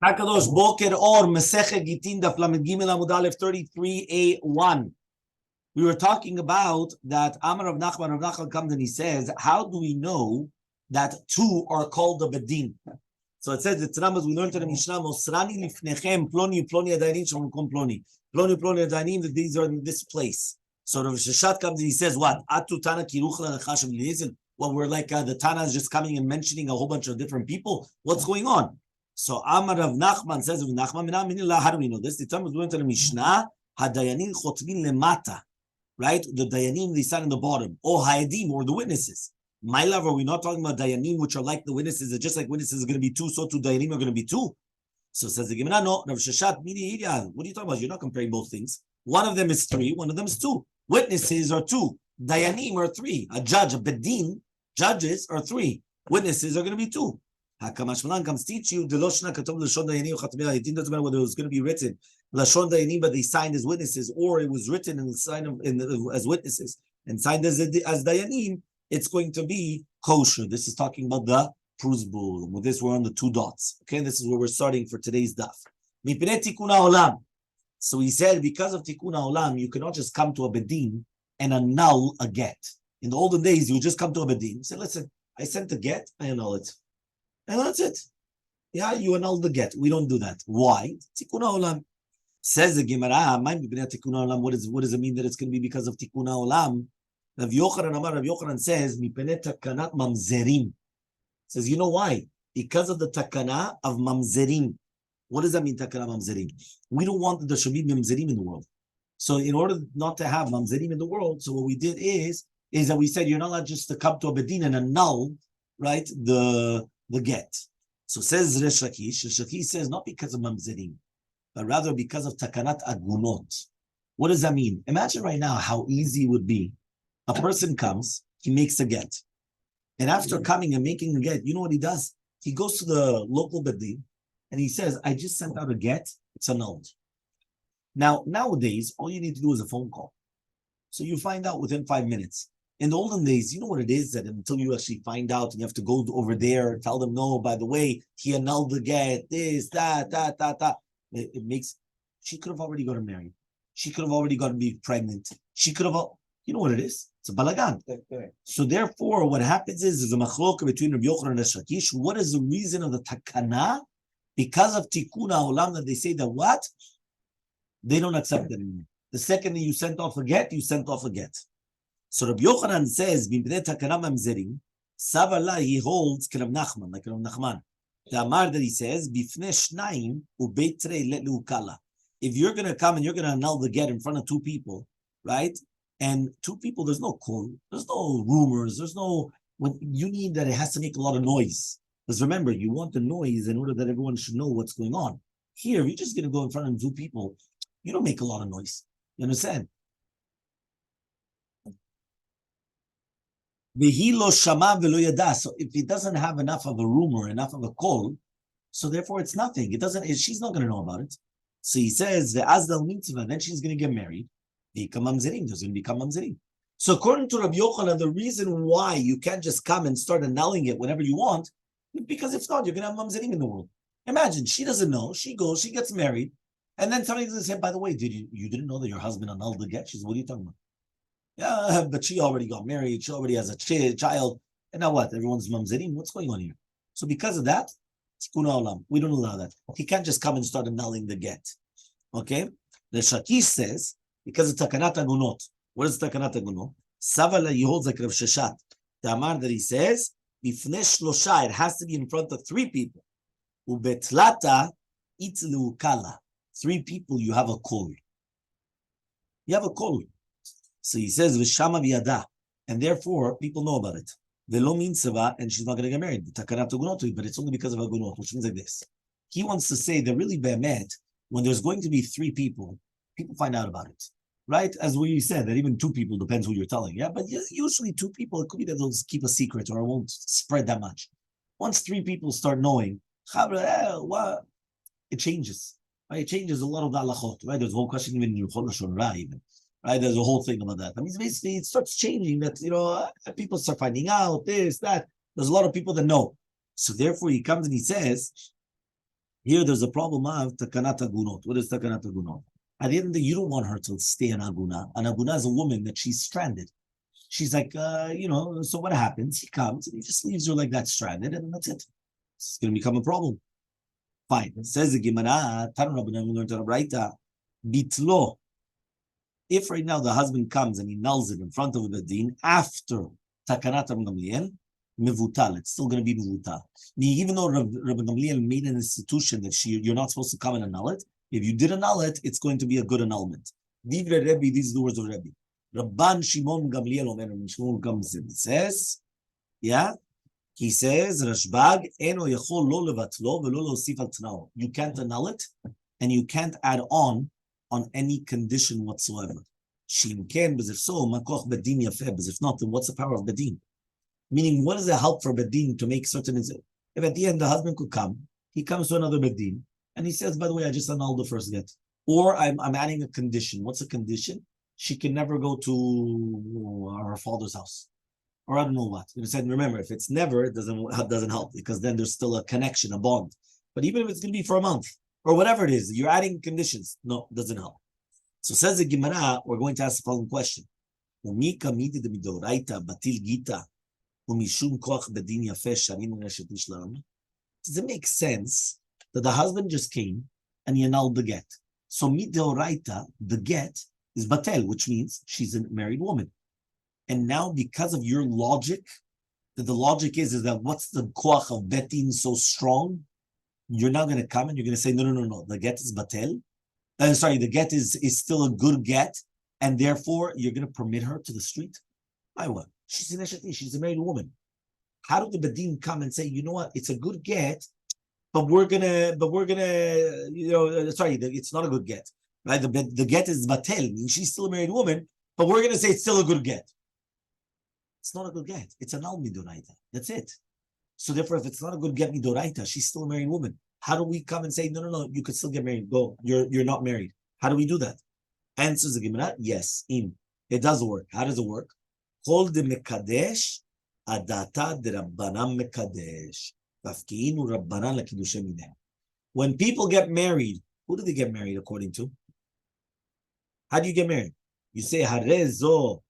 Hakadosh Boker Or Masechet Gittin Daf Gimel Amud Aleph 33a1. We were talking about that Amar of Nachman comes and he says, how do we know that two are called a bedin? So it says, it's Rambam, we learned in the Mishnah, Mosrani lifnechem ploni adayin shomkom ploni adayin, that these are in this place. So Rav Sheshat comes and he says, what? Atu Tana kiruchla lechashem lizin. Well, we're like the Tana is just coming and mentioning a whole bunch of different people. What's going on? So Amar of Nachman says, how do we know this? The time we went to the Mishnah, Hadayanin chotmin lemata, right? The Dayanim, they stand in the bottom, or Hayadim, or the witnesses. My love, are we not talking about Dayanim, which are like the witnesses? Just like witnesses are going to be two, so two Dayanim are going to be two. So says the Gemara, no, Rav Sheshat, what are you talking about? You're not comparing both things. One of them is three, one of them is two. Witnesses are two. Dayanim are three. A judge, a bedin, judges are three. Witnesses are going to be two. Hakamashmalan comes teach you the Loshna Katom Lashon Dayanim Chatmei. It doesn't matter whether it was going to be written Lashon Dayanim, but they signed as witnesses, or it was written and signed as witnesses and signed as Dayanim. It's going to be kosher. This is talking about the pruzbul. With this, we're on the two dots. Okay, this is where we're starting for today's daf. Mipnei tikkun haolam. So he said, because of tikkun haolam, you cannot just come to a bedin and annul a get. In the olden days, you would just come to a bedin, say, listen, I sent a get, I annul it. And that's it. Yeah, you annul the get. We don't do that. Why? Tikkun haolam. Says the Gemara, what does it mean that it's going to be because of tikkun haolam? Rav Yochanan says, "Mipnei takanat mamzerim." Says, you know why? Because of the takana of mamzerim. What does that mean, takana mamzerim? We don't want that there should be mamzerim in the world. So in order not to have mamzerim in the world, so what we did is that we said you're not allowed just to come to a bedin and annul, right, the get. So says Resh Lakish says not because of mamzerim, but rather because of takanat agunot. What does that mean? Imagine right now how easy it would be. A person comes, he makes a get. And after coming and making a get, you know what he does? He goes to the local bedin and he says, I just sent out a get, it's annulled. Now, nowadays, all you need to do is a phone call. So you find out within 5 minutes. In the olden days, you know what it is, that until you actually find out and you have to go over there, tell them, no, by the way, he annulled the get, this, that. It makes, she could have already gotten married. She could have already gotten be pregnant. She could have, you know what it is? It's a balagan. So therefore, what happens is a machlok between Rabbi Yochanan and Shakish. What is the reason of the takana? Because of tikkun haolam, that they say that what? They don't accept it anymore. The second that you sent off a get, you sent off a get. So Rabbi Yochanan says, "B'nei takana mamzerim." Savala, he holds Rav Nachman, like Rav Nachman. The Amar that he says, "Bifnei shnayim ubeitrei let leukala." If you're going to come and you're going to annul the get in front of two people, right? And two people, there's no call, there's no rumors, there's no, when you need that it has to make a lot of noise. Because remember, you want the noise in order that everyone should know what's going on. Here, you're just going to go in front of two people, you don't make a lot of noise. You understand? So if it doesn't have enough of a rumor, enough of a call, so therefore it's nothing. It doesn't, she's not going to know about it. So he says, then she's going to get married. There's going to become mamzerim. So according to Rabbi Yochanan, the reason why you can't just come and start annulling it whenever you want, because if not, you're going to have mamzerim in the world. Imagine, she doesn't know, she goes, she gets married, and then somebody doesn't say, by the way, you didn't know that your husband annulled the get? She says, what are you talking about? Yeah, but she already got married, she already has a child, and now what? Everyone's mamzerim? What's going on here? So because of that, tikkun haolam, we don't allow that. He can't just come and start annulling the get. Okay? The Shakish says, because of takanat agunot. What is takanat agunot? Savala, he holds like Rav Sheshat. The Amar that he says, bifnei shlosha, it has to be in front of three people. Ubetlata itlu kala. Three people, you have a call. You have a call. So he says, v'shama v'yada. And therefore, people know about it. Velo minseva, and she's not going to get married. Takanat agunot, but it's only because of agunot, which means like this. He wants to say that really be'emet, when there's going to be three people find out about it, right? As we said, that even two people, depends who you're telling, yeah? But usually two people, it could be that they'll keep a secret or it won't spread that much. Once three people start knowing, it changes, right? It changes a lot of the halachot, right? There's a whole question even in Hechal Lashon Ra even, right? There's a whole thing about that. I mean, basically, it starts changing that, people start finding out this, that. There's a lot of people that know. So therefore, he comes and he says, Here, there's a problem of takanat agunot. What is takanat agunot? At the end of the day, you don't want her to stay in aguna. An aguna is a woman that she's stranded. She's like, so what happens? He comes and he just leaves her like that, stranded, and that's it. It's going to become a problem. Fine. It says the Gemara, bitlo. If right now the husband comes and he nulls it in front of the din after takanat Rabbi Gamliel, mevutal. It's still going to be mevutal. Even though Rabbi Gamliel made an institution that you're not supposed to come and annul it, if you did annul it, it's going to be a good annulment. Divre Rebbe, these are the words of Rabbi. Rabban Shimon Gamliel Omer, and Shimon comes and says, he says, Rashbag, eno yachol lo levatlo velo leosif al tnao. You can't annul it, and you can't add on any condition whatsoever. Shim ken, but if so, makoch bedin yafeh, but if not, then what's the power of bedin? Meaning, what does it help for bedin to make certain? If at the end the husband could come, he comes to another bedin, and he says, by the way, I just annulled the first get. Or I'm adding a condition. What's a condition? She can never go to her father's house. Or I don't know what. You said, remember, if it's never, it doesn't help, because then there's still a connection, a bond. But even if it's going to be for a month, or whatever it is, you're adding conditions. No, it doesn't help. So says the Gemara, we're going to ask the following question. Does it make sense that the husband just came and he annulled the get? So midoraita, the get, is batel, which means she's a married woman. And now, because of your logic, that the logic is that what's the koach of betin so strong? You're not going to come and you're going to say, no. The get is batel. The get is still a good get, and therefore you're going to permit her to the street. She's an eshet, she's a married woman. How did the bedin come and say, you know what, it's a good get, but we're gonna, it's not a good get, right? The get is batel, she's still a married woman, but we're gonna say it's still a good get. It's not a good get. It's a null midoraita. That's it. So therefore, if it's not a good get midoraita, she's still a married woman. How do we come and say, no, you could still get married? Go, you're not married. How do we do that? Answers the Gemara, yes, it does work. How does it work? Kol de mekadesh adata de rabbanan mekadesh. Tafkiinu rabbanan lakidushem mineh. When people get married, who do they get married according to? How do you get married? You say harezo,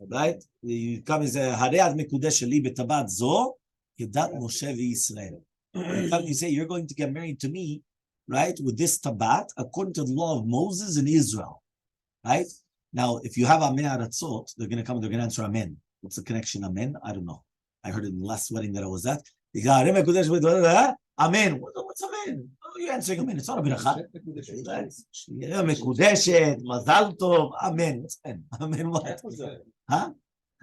right? You come and say haread mekudesh li betabat zo kedat Moshe v'Yisrael. You say you're going to get married to me, right, with this tabat according to the law of Moses in Israel, right? Now, if you have Amen Aratzot, they're going to come and they're going to answer Amen. What's the connection, Amen? I don't know. I heard it in the last wedding that I was at. They go, Amen. What's Amen? Oh, you're answering Amen. It's not a beracha. Mekudeshet, Mazal Tov, Amen. What's Amen? Amen what? Huh?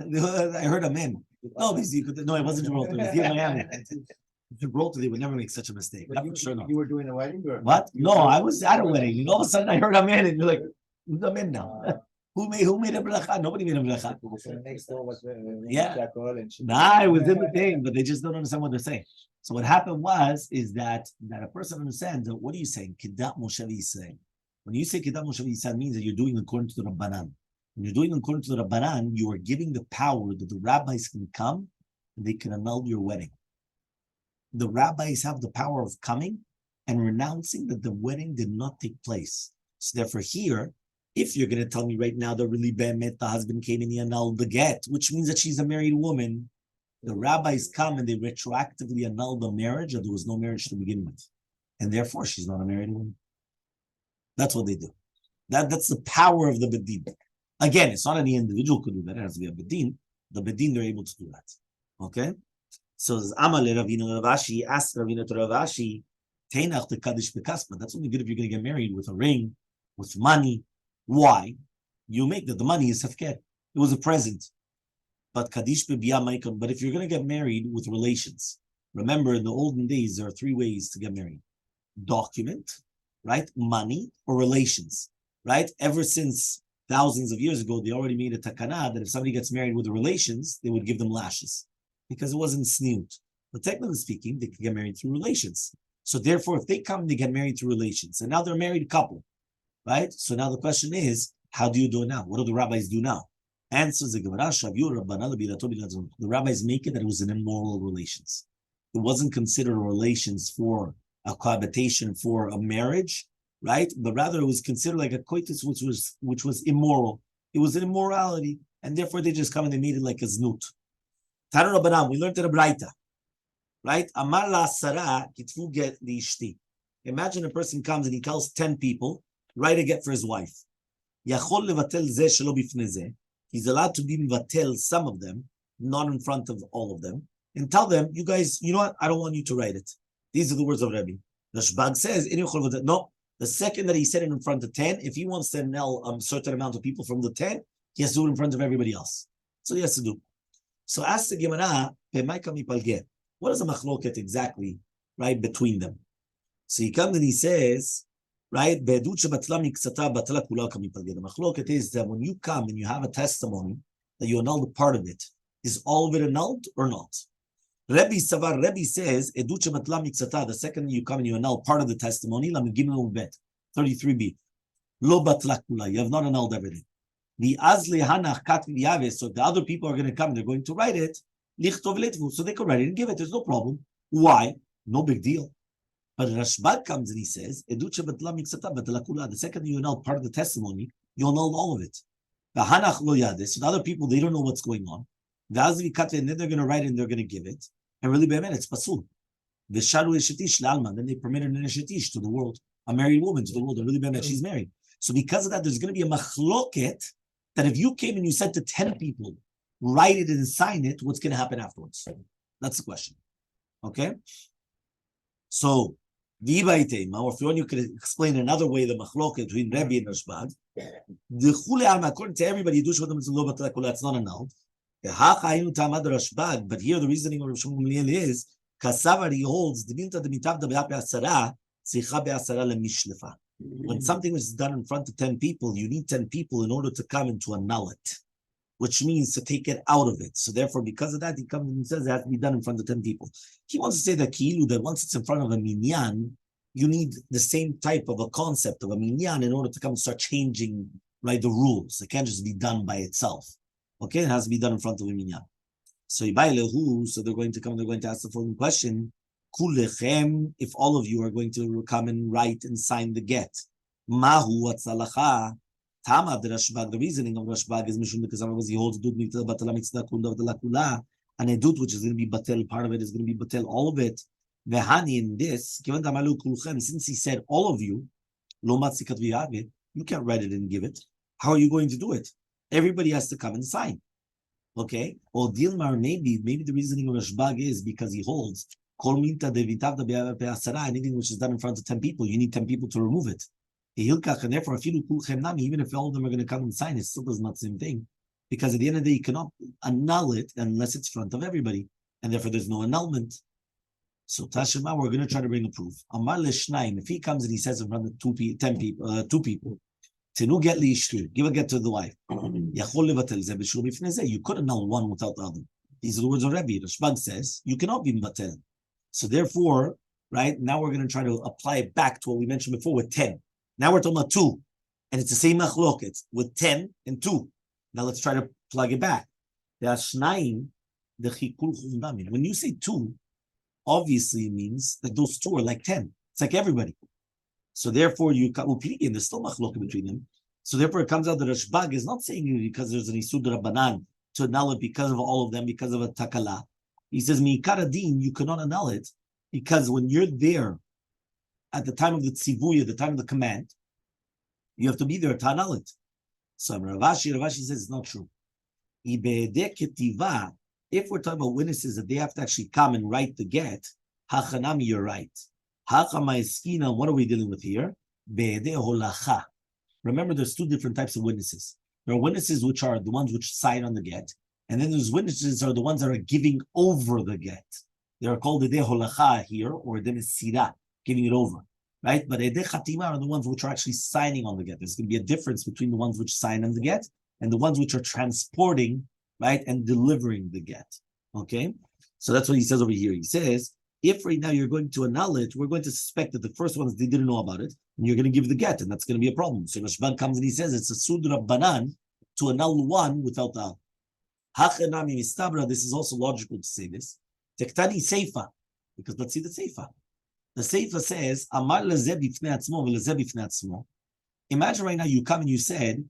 I heard Amen. No, it wasn't Gibraltar. It was here in Miami. Gibraltar, they would never make such a mistake. You were doing a wedding? Or what? No, I was at a wedding. And all of a sudden I heard Amen, and you're like, who's Amen now? Who made a bracha? Nobody made a bracha. Yeah. Nah, it was in the thing, but they just don't understand what they're saying. So what happened is that a person understands, what are you saying? Kedat Moshe v'Yisrael. When you say Kedat Moshe v'Yisrael, means that you're doing according to the Rabbanan. When you're doing according to the Rabbanan, you are giving the power that the rabbis can come and they can annul your wedding. The rabbis have the power of coming and renouncing that the wedding did not take place. So therefore here, if you're going to tell me right now that really be'emet, the husband came and he annulled the get, which means that she's a married woman, the rabbis come and they retroactively annul the marriage, or there was no marriage to begin with. And therefore she's not a married woman. That's what they do. That's the power of the bedin. Again, it's not any individual could do that. It has to be a bedin. The bedin, they're able to do that. Okay? So Elmaleh Ravina Ravashi asked Ravina to Ravashi, Teinach the Kaddish Bekasma. That's only good if you're going to get married with a ring, with money. Why? You make that the money is hefker. It was a present. But Kaddish Bebiya Maikon. But if you're going to get married with relations, remember in the olden days, there are three ways to get married. Document, right? Money, or relations, right? Ever since thousands of years ago, they already made a takana that if somebody gets married with the relations, they would give them lashes. Because it wasn't snoot. But technically speaking, they can get married through relations. So therefore, if they come, they get married through relations. And now they're a married couple, right? So now the question is, how do you do it now? What do the rabbis do now? Answers the Gemara, the rabbis make it that it was an immoral relations. It wasn't considered relations for a cohabitation for a marriage, right? But rather it was considered like a coitus, which was immoral. It was an immorality, and therefore they just come and they made it like a znut. Tanu Rabbanan, we learned in a Braita, right? Amar la Sarah kitfu get liishti. Imagine a person comes and he tells 10 people, write a get for his wife. Yachol levatel zeh shelo bifnei zeh. He's allowed to be mevatel some of them, not in front of all of them, and tell them, you guys, you know what? I don't want you to write it. These are the words of Rabbi. The Shbag says, no, the second that he said it in front of 10, if he wants to nail a certain amount of people from the 10, he has to do it in front of everybody else. So he has to do. So ask the Gemara, what is the machloket exactly, right, between them? So he comes and he says, right, the machloket is that when you come and you have a testimony that you annulled part of it, is all of it annulled or not? Rabbi says, the second you come and you annul part of the testimony, 33b. Lo batlakula, you have not annulled everything. So the other people are going to come, they're going to write it, so they can write it and give it, there's no problem. Why? No big deal. But Rashbag comes and he says, the second you annul part of the testimony, you annul all of it. So the other people, they don't know what's going on. And then they're going to write it and they're going to give it. And really, it's pasul. Then they permitted an shetish to the world, a married woman to the world, and really, she's married. So because of that, there's going to be a machloket that if you came and you said to 10 people, write it and sign it, what's going to happen afterwards? That's the question. Okay? So, or if you want, you could explain another way the machloket between Rabbi and Rashbag. According to everybody, it's not annulled. But here the reasoning of Rabbi Shmuel is Kasavar, he holds when something is done in front of 10 people, you need 10 people in order to come and to annul it, which means to take it out of it. So therefore, because of that, he comes and says it has to be done in front of 10 people. He wants to say that that once it's in front of a minyan, you need the same type of a concept of a minyan in order to come and start changing, right, the rules. It can't just be done by itself. Okay, it has to be done in front of a minyan. So they're going to come, they're going to ask the following question. If all of you are going to come and write and sign the get, Mahu, what's halacha? Tama the Rashbag, the reasoning of Rashbag is Mishum because he holds dud batala mitzvah kunda kula, and a dud which is going to be batel, part of it is going to be batel, all of it. Vehani in this, given Tamalu kulchem, since he said all of you, lo matzikat v'yave, you can't write it and give it. How are you going to do it? Everybody has to come and sign. Okay? Well, Dilmar, maybe the reasoning of Rashbag is because he holds anything which is done in front of 10 people, you need 10 people to remove it. And therefore, even if all of them are going to come and sign, it still does not the same thing. Because at the end of the day, you cannot annul it unless it's in front of everybody. And therefore, there's no annulment. So, Tashima, we're going to try to bring a proof. Amar Leshnaim, if he comes and he says in front of 2 people, Tenu get liishtu, give a get to the wife. You could annul one without the other. These are the words of Rabbi. Rashbag says, you cannot be batel. So therefore, right, now we're going to try to apply it back to what we mentioned before with 10. Now we're talking about 2. And it's the same machloket with 10 and 2. Now let's try to plug it back. When you say 2, obviously it means that those 2 are like 10. It's like everybody. So therefore, there's still machloket between them. So therefore, it comes out that Rashbag is not saying it because there's an isud rabbanan to annul it because of all of them, because of a takala. He says, Mi'ikar adin, you cannot annul it because when you're there at the time of the tzivuy, at the time of the command, you have to be there to annul it. So Ravashi says it's not true. If we're talking about witnesses that they have to actually come and write the get, hachanami, you're right. Hachama what are we dealing with here? Remember, there's 2 different types of witnesses. There are witnesses which are the ones which sign on the get, and then there's witnesses are the ones that are giving over the get. They are called the holacha here, or the mesira, giving it over, right? But ede chatima are the ones which are actually signing on the get. There's going to be a difference between the ones which sign on the get and the ones which are transporting, right, and delivering the get. Okay, so that's what he says over here. He says, if right now you're going to annul it, we're going to suspect that the first ones, they didn't know about it, and you're going to give the get, and that's going to be a problem. So Rashbag comes and he says it's a sud rabbanan to annul one without the other. Hachanami mistabra, this is also logical to say this. Tektani seifa, because let's see the seifa. The Seifa says, Amar lezeh bifnei atzmo v'lezeh bifnei atzmo. Imagine right now you come and you said,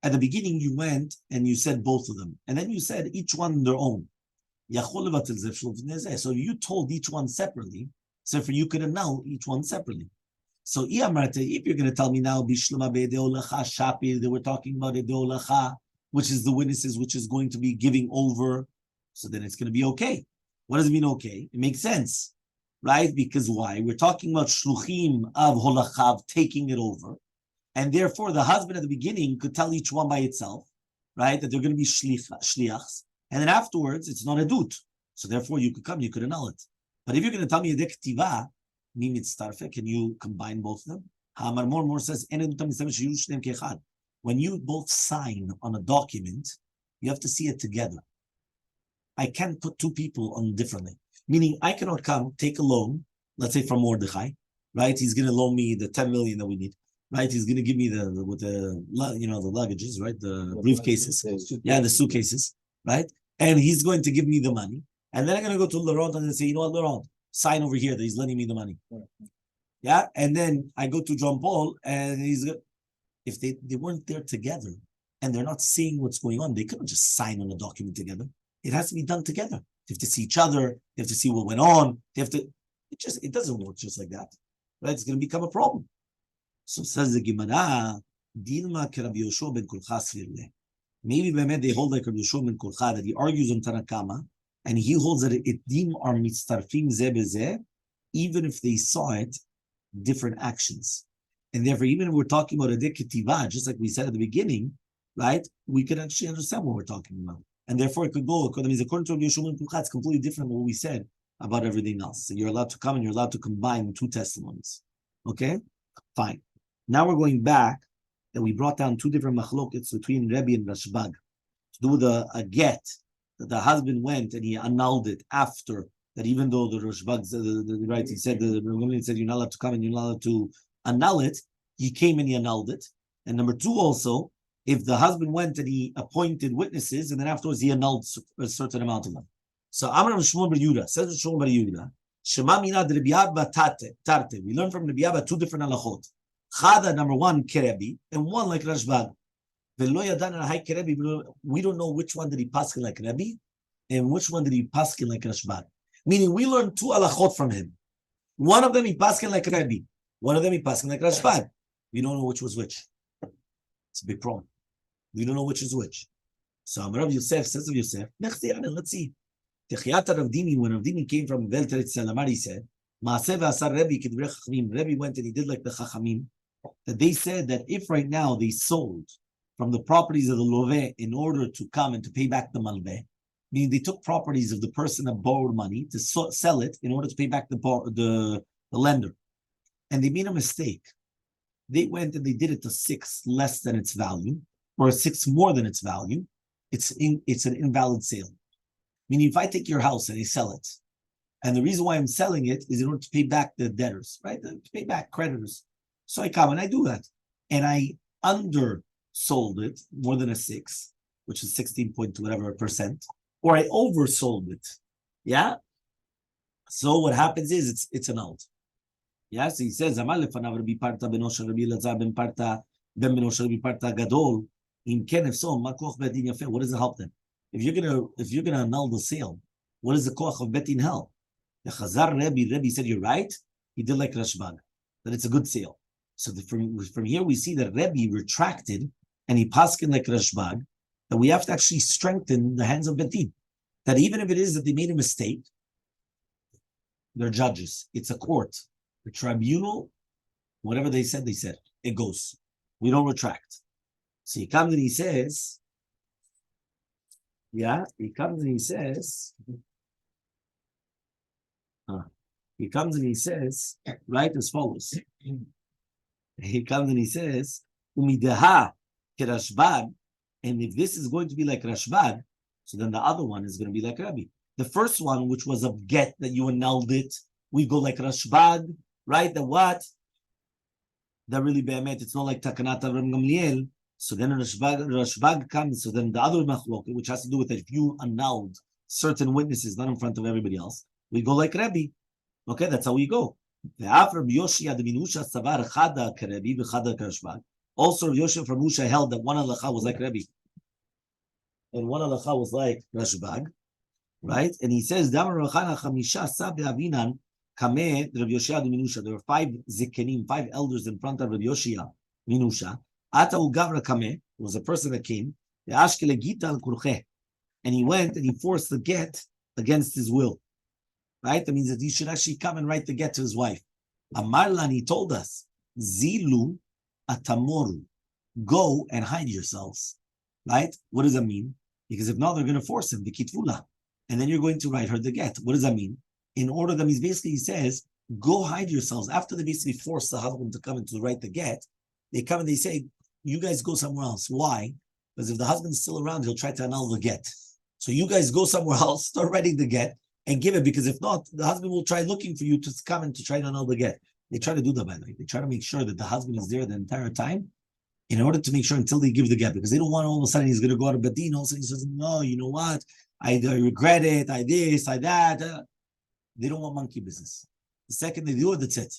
at the beginning you went and you said both of them. And then you said each one their own. So you told each one separately. So for you could annul each one separately. So if you're going to tell me now, they were talking about Edeolacha, which is the witnesses, which is going to be giving over. So then it's going to be okay. What does it mean okay? It makes sense, right? Because why? We're talking about shluchim of holachav taking it over. And therefore, the husband at the beginning could tell each one by itself, right? That they're going to be shliachs. And then afterwards, it's not a dut. So therefore, you could come, you could annul it. But if you're going to tell me a dektiva, can you combine both of them? Hamar more says, when you both sign on a document, you have to see it together. I can't put two people on differently. Meaning, I cannot come, take a loan, let's say from Mordechai, right? He's going to loan me the 10 million that we need, right? He's going to give me the luggages, right? The briefcases, the suitcases, right? And he's going to give me the money. And then I'm going to go to Laurent and say, you know what, Laurent, sign over here that he's lending me the money. Yeah. And then I go to John Paul and if they weren't there together and they're not seeing what's going on, they couldn't just sign on a document together. It has to be done together. They have to see each other. They have to see what went on. It doesn't work just like that. Right? It's going to become a problem. So says the Gemara, Dilma ke Rabbi Yoshua ben Kulcha svirle. Maybe they hold like Rabbi Yoshua ben Kulcha, that he argues on Tanakama, and he holds that Edim are mitztarfim zeh bezeh, even if they saw it, different actions. And therefore, even if we're talking about a ketiva, just like we said at the beginning, right, we can actually understand what we're talking about. And therefore, it could go, according to Rabbi Yoshua ben Kulcha, it's completely different than what we said about everything else. So you're allowed to come and you're allowed to combine two testimonies. Okay? Fine. Now we're going back, that we brought down two different machlokets between Rabbi and Rashbag to do a get, that the husband went and he annulled it after that, even though the Rashbag, right, he said, the woman said, you're not allowed to come and you're not allowed to annul it, he came and he annulled it. And number two also, if the husband went and he appointed witnesses and then afterwards he annulled a certain amount of them. So Amar Shmuel bar Yehuda, says Shmuel bar Yehuda, Shema mina de Rabbi Abba tarte. We learn from Rabbi Abba two different halachot. Chada, number one, kerebi, and one like Rashbag. We don't know which one did he paskin like Rabbi, and which one did he paskin like Rashbag. Meaning, we learned two halachot from him. One of them he paskin like Rabbi. One of them he paskin like Rashbag. We don't know which was which. It's a big problem. We don't know which is which. So Amar Yosef says of Yosef, let's see. Techiyata Rav Dimi, when Rav Dimi came from Vel Teretz Salamar, he said, Maaseh v'asar Rebbe k'divrei Chachamim. Rebbe went and he did like the Chachamim, that they said that if right now they sold from the properties of the Loveh in order to come and to pay back the Malveh, meaning they took properties of the person that borrowed money to sell it in order to pay back the lender. And they made a mistake. They went and they did it to 6 less than its value, or 6 more than its value. It's an invalid sale. Meaning, if I take your house and I sell it, and the reason why I'm selling it is in order to pay back the debtors, right? To pay back creditors. So I come and I do that. And I undersold it more than a 6, which is 16 point whatever percent, or I oversold it. Yeah? So what happens is it's annulled. Yeah, so he says, what does it help them? If you're gonna annul the sale, what is the koach of betin hell? The Chazar Rabbi said, you're right. He did like Rashbag, that it's a good sale. So from here we see that Rabbi retracted and he paskin like Rashbag, that we have to actually strengthen the hands of betin. That even if it is that they made a mistake, they're judges. It's a court, a tribunal. Whatever they said, it goes. We don't retract. So he comes and he says, right, as follows. He comes and he says, Umidaha Rashbag, and if this is going to be like Rashbag, so then the other one is going to be like Rabbi. The first one, which was a get that you annulled it, we go like Rashbag, right? The what? That really be'emet, it's not like Takanat Ram Gamliel. So then Rashbag comes, so then the other machlok, which has to do with that if you annulled certain witnesses, not in front of everybody else, we go like Rabbi. Okay, that's how we go. Also, Rabbi Yoshia from Musha held that one halacha was like Rabbi, and one halacha was like Rashbag, right? And he says, there were 5 zikenim, 5 elders in front of Rabbi Yoshia Minusha. Ata ugavra kameh was a person that came, and he went and he forced the get against his will. Right? That means that he should actually come and write the get to his wife. Amarlan, he told us, Zilu atamoru, go and hide yourselves. Right? What does that mean? Because if not, they're going to force him, the kitvula. And then you're going to write her the get. What does that mean? In order, that means basically he says, go hide yourselves. After they basically force the husband to come and to write the get, they come and they say, you guys go somewhere else. Why? Because if the husband is still around, he'll try to annul the get. So you guys go somewhere else, start writing the get, and give it, because if not, the husband will try looking for you to come and to try to annul the get. They try to do that, by the way. They try to make sure that the husband is there the entire time in order to make sure until they give the get, because they don't want all of a sudden he's going to go out of Bedin, all of a sudden he says, no, you know what? I regret it, I this, I that. They don't want monkey business. The second they do it, that's it.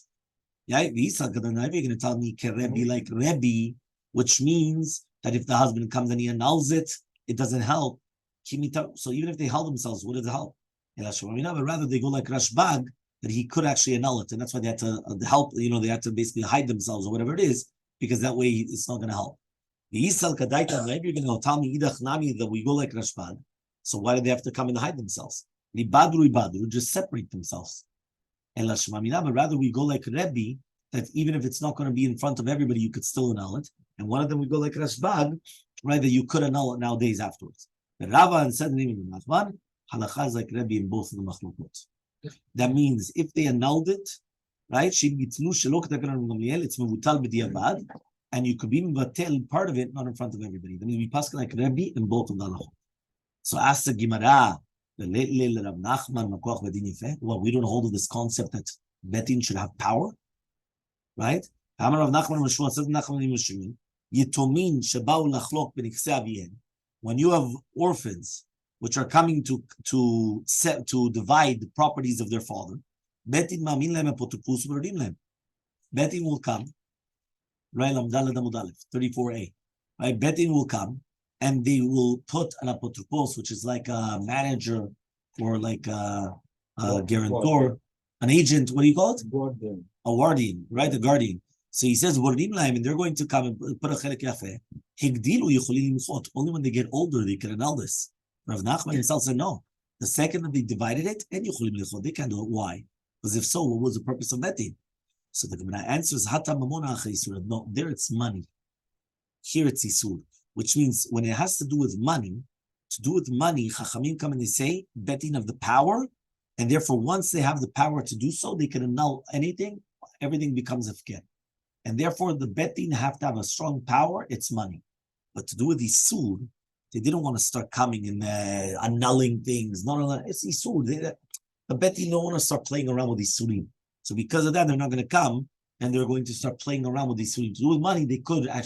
Yeah, you're going to tell me Rebbe like Rebbe, which means that if the husband comes and he annuls it, it doesn't help. So even if they help themselves, what does it help? But rather they go like Rashbag, that he could actually annul it, and that's why they had to help. They had to basically hide themselves or whatever it is, because that way it's not going to help. The Isal Kadaita, maybe you're going to tell me Idach Nami that we go like Rashbag. So why do they have to come and hide themselves? Ibadru, just separate themselves. And but rather we go like Rebbe, that even if it's not going to be in front of everybody, you could still annul it. And one of them we go like Rashbag, right, that you could annul it nowadays afterwards. The Rava and said the name of the Nachman, halakha is like Rebbe in both of the machlokot. That means if they annulled it, right, it's mevutal b'diavad, and you could be mevatel part of it, not in front of everybody. That means we pass like Rebbe in both of the halachot. So ask the Gemara, well, we don't hold this concept that Betin should have power, right? When you have orphans which are coming to divide the properties of their father, Betin will come, right? 34a, right? Betin will come, and they will put an apotropos, which is like a manager or like a guarantor, an agent. What do you call it? Guardian. A guardian, right? A guardian. So he says, and they're going to come and put a chelek yafeh. Only when they get older, they can annul this. Rav Nachman himself said, no. The second that they divided it, and they can't do it. Why? Because if so, what was the purpose of betting? So the Gemara answers, no, there it's money. Here it's isur. Which means when it has to do with money, Chachamim come and they say, betting of the power, and therefore once they have the power to do so, they can annul anything, everything becomes hefker. And therefore the betting have to have a strong power, it's money. But to do with isur, they didn't want to start coming and annulling things. No, it's isur. The betting don't want to start playing around with isurim. So because of that, they're not going to come, and they're going to start playing around with isurim. To do with money, they could actually